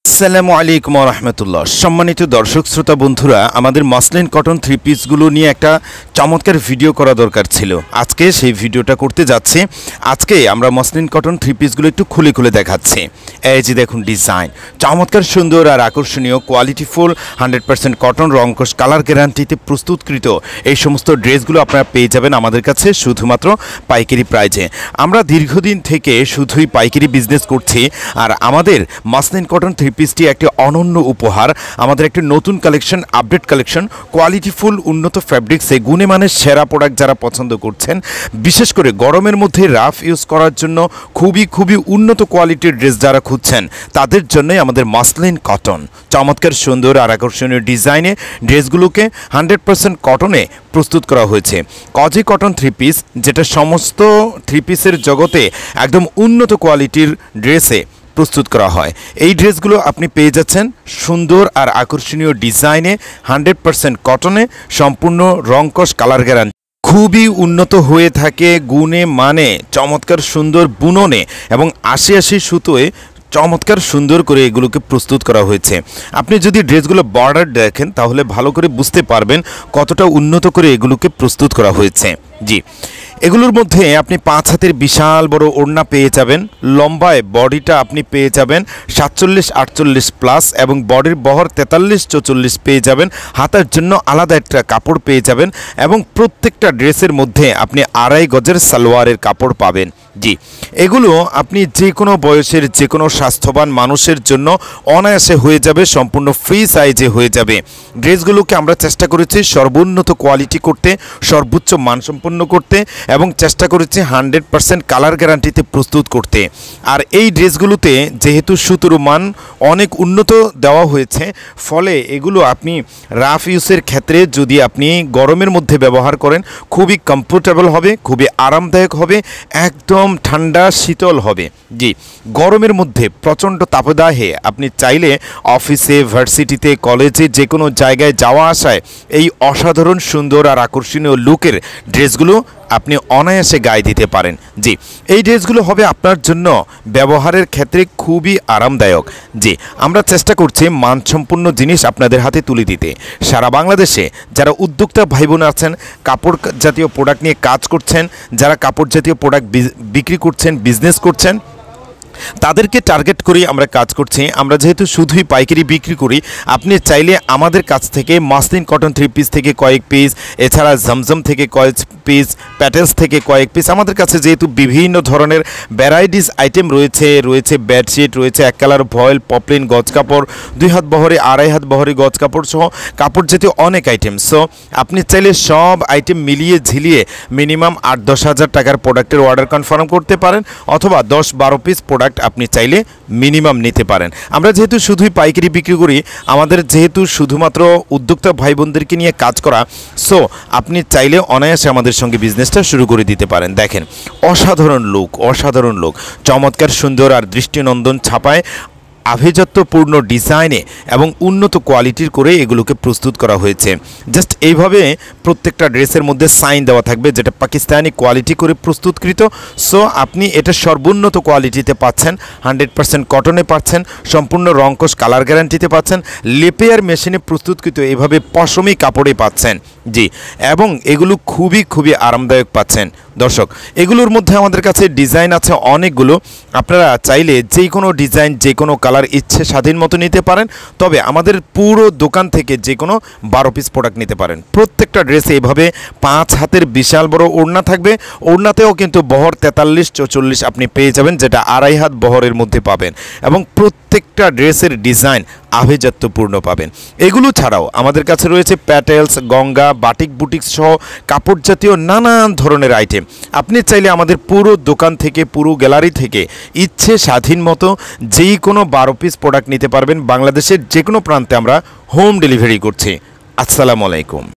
আসসালামু আলাইকুম ওয়া রাহমাতুল্লাহ। সম্মানিত দর্শক শ্রোতা বন্ধুরা, আমাদের মসলিন কটন থ্রি পিসগুলো নিয়ে একটা চমৎকার ভিডিও করা দরকার ছিল। আজকে সেই ভিডিওটা করতে যাচ্ছি। আজকে আমরা মসলিন কটন থ্রি পিসগুলো একটু খুলে খুলে দেখাচ্ছি। এই যে দেখুন ডিজাইন, চমৎকার সুন্দর আর আকর্ষণীয় কোয়ালিটিফুল 100% কটন রংকশ কালার গ্যারান্টিতে প্রস্তুতকৃত এই সমস্ত ড্রেসগুলো আপনারা পেয়ে যাবেন আমাদের কাছে শুধুমাত্র পাইকারি প্রাইজে। আমরা দীর্ঘদিন থেকে শুধুই পাইকারি বিজনেস করছি, আর আমাদের মসলিন কটন থ্রি পিসটি একটি অনন্য উপহার। আমাদের একটি নতুন কালেকশন, আপডেট কালেকশন, কোয়ালিটিফুল উন্নত ফ্যাব্রিক্সে গুণে মানের সেরা প্রোডাক্ট যারা পছন্দ করছেন, বিশেষ করে গরমের মধ্যে রাফ ইউজ করার জন্য খুবই উন্নত কোয়ালিটির ড্রেস যারা খুঁজছেন, তাদের জন্যই আমাদের মসলিন কটন চমৎকার সুন্দর আর আকর্ষণীয় ডিজাইনে ড্রেসগুলোকে 100% কটনে প্রস্তুত করা হয়েছে। কজি কটন থ্রি পিস, যেটা সমস্ত থ্রি পিসের জগতে একদম উন্নত কোয়ালিটির ড্রেসে প্রস্তুত করা হয়। এই ড্রেসগুলো আপনি পেয়ে যাচ্ছেন সুন্দর আর আকর্ষণীয় ডিজাইনে 100% কটনে, সম্পূর্ণ রংকশ কালার গ্যারান্টি, খুবই উন্নত হয়ে থাকে গুণে মানে, চমৎকার সুন্দর বুননে এবং ৮০ সুতোয় চমৎকার সুন্দর করে এগুলোকে প্রস্তুত করা হয়েছে। আপনি যদি ড্রেসগুলো বর্ডার দেখেন তাহলে ভালো করে বুঝতে পারবেন কতটা উন্নত করে এগুলোকে প্রস্তুত করা হয়েছে। জি, এগুলোর মধ্যে আপনি 5 হাতের বিশাল বড় ওড়না পেয়ে যাবেন, লম্বায় বডিটা আপনি পেয়ে যাবেন 47-48 প্লাস এবং বডির বহর 43-44 পেয়ে যাবেন। হাতার জন্য আলাদা একটা কাপড় পেয়ে যাবেন এবং প্রত্যেকটা ড্রেসের মধ্যে আপনি 2.5 গজের সালোয়ারের কাপড় পাবেন। জি, এগুলো আপনি যে কোনো বয়সের যে কোনো স্বাস্থ্যবান মানুষের জন্য অনায়াসে হয়ে যাবে, সম্পূর্ণ ফ্রি সাইজে হয়ে যাবে। ড্রেসগুলোকে আমরা চেষ্টা করেছি সর্বোন্নত কোয়ালিটি করতে, সর্বোচ্চ মানসম্পন্ন করতে এবং চেষ্টা করেছি 100% কালার গ্যারান্টিতে প্রস্তুত করতে। আর এই ড্রেসগুলোতে যেহেতু সুতোর মান অনেক উন্নত দেওয়া হয়েছে, ফলে এগুলো আপনি রাফ ইউজের ক্ষেত্রে যদি আপনি গরমের মধ্যে ব্যবহার করেন খুবই কমফোর্টেবল হবে, খুবই আরামদায়ক হবে, একদম ঠান্ডা শীতল হবে। জি, গরমের মধ্যে প্রচণ্ড তাপদাহে আপনি চাইলে অফিসে, ভার্সিটিতে, কলেজে, যে কোনো জায়গায় যাওয়া আসায় এই অসাধারণ সুন্দর আর আকর্ষণীয় লুকের ড্রেসগুলো আপনি অনায়াসে গায়ে দিতে পারেন। জি, এই ড্রেসগুলো হবে আপনার জন্য ব্যবহারের ক্ষেত্রে খুবই আরামদায়ক। জি, আমরা চেষ্টা করছি মানসম্পন্ন জিনিস আপনাদের হাতে তুলে দিতে। সারা বাংলাদেশে যারা উদ্যোক্তা ভাই বোন আছেন, কাপড় জাতীয় প্রোডাক্ট নিয়ে কাজ করছেন, যারা কাপড় জাতীয় প্রোডাক্ট বিক্রি করছেন, বিজনেস করছেন, তাদেরকে টার্গেট করেই আমরা কাজ করছি। আমরা যেহেতু শুধুই পাইকারি বিক্রি করি, আপনি চাইলে আমাদের কাছ থেকে মসলিন কটন থ্রি পিস থেকে কয়েক পিস, এছাড়া জমজম থেকে কয়েক পিস, প্যাটেলস থেকে কয়েক পিস, আমাদের কাছে যেহেতু বিভিন্ন ধরনের ভ্যারাইটিস আইটেম রয়েছে বেডশিট, রয়েছে এক কালার ভয়েল, পপলিন, গজ কাপড়, 2 হাত বহরে, 2.5 হাত বহরে গজ কাপড় সহ কাপড় জাতীয় অনেক আইটেম। সো আপনি চাইলে সব আইটেম মিলিয়ে ঝিলিয়ে মিনিমাম 8-10 হাজার টাকার প্রোডাক্টের অর্ডার কনফার্ম করতে পারেন, অথবা 10-12 পিস প্রোডাক্ট আপনি চাইলে মিনিমাম নিতে পারেন। আমরা যেহেতু শুধুই পাইকারি বিক্রি করি, আমাদের যেহেতু শুধুমাত্র উদ্যোক্তা ভাই বোনদেরকে নিয়ে কাজ করা, সো আপনি চাইলে অনায়াসে আমাদের সঙ্গে বিজনেসটা শুরু করে দিতে পারেন। দেখেন অসাধারণ লুক, চমৎকার সুন্দর আর দৃষ্টিনন্দন ছাপায় আভিজাত্যপূর্ণ ডিজাইনে এবং উন্নত কোয়ালিটির করে এগুলোকে প্রস্তুত করা হয়েছে। জাস্ট এইভাবে প্রত্যেকটা ড্রেসের মধ্যে সাইন দেওয়া থাকবে, যেটা পাকিস্তানি কোয়ালিটি করে প্রস্তুতকৃত। সো আপনি এটা সর্বোন্নত কোয়ালিটিতে পাচ্ছেন, 100% কটনে পাচ্ছেন, সম্পূর্ণ রংকশ কালার গ্যারান্টিতে পাচ্ছেন, লেপেয়ার মেশিনে প্রস্তুতকৃত এইভাবে পশমি কাপড়ে পাচ্ছেন। জি, এবং এগুলো খুবই আরামদায়ক পাচ্ছেন। দর্শক, এগুলোর মধ্যে আমাদের কাছে ডিজাইন আছে অনেকগুলো। আপনারা চাইলে যে কোনো ডিজাইন, যে কোনো কালার ইচ্ছে স্বাধীন মতো নিতে পারেন, তবে আমাদের পুরো দোকান থেকে যে কোনো 12 পিস প্রোডাক্ট নিতে পারেন। প্রত্যেকটা ড্রেসে এইভাবে 5 হাতের বিশাল বড় ওড়না থাকবে, ওড়নাতেও কিন্তু বহর 43-44 আপনি পেয়ে যাবেন, যেটা 2.5 হাত বহরের মধ্যে পাবেন, এবং প্রত্যেকটা ড্রেসের ডিজাইন আভিজাত্যপূর্ণ পাবেন। এগুলো ছাড়াও আমাদের কাছে রয়েছে প্যাটেলস, গঙ্গা, বাটিক বুটিক সহ কাপড় জাতীয় নানান ধরনের আইটেম। আপনি চাইলে আমাদের পুরো দোকান থেকে, পুরো গ্যালারি থেকে ইচ্ছে স্বাধীন মতো যেই কোনো 12 পিস প্রোডাক্ট নিতে পারবেন। বাংলাদেশের যে কোনো প্রান্তে আমরা হোম ডেলিভারি করছি। আসসালামু আলাইকুম।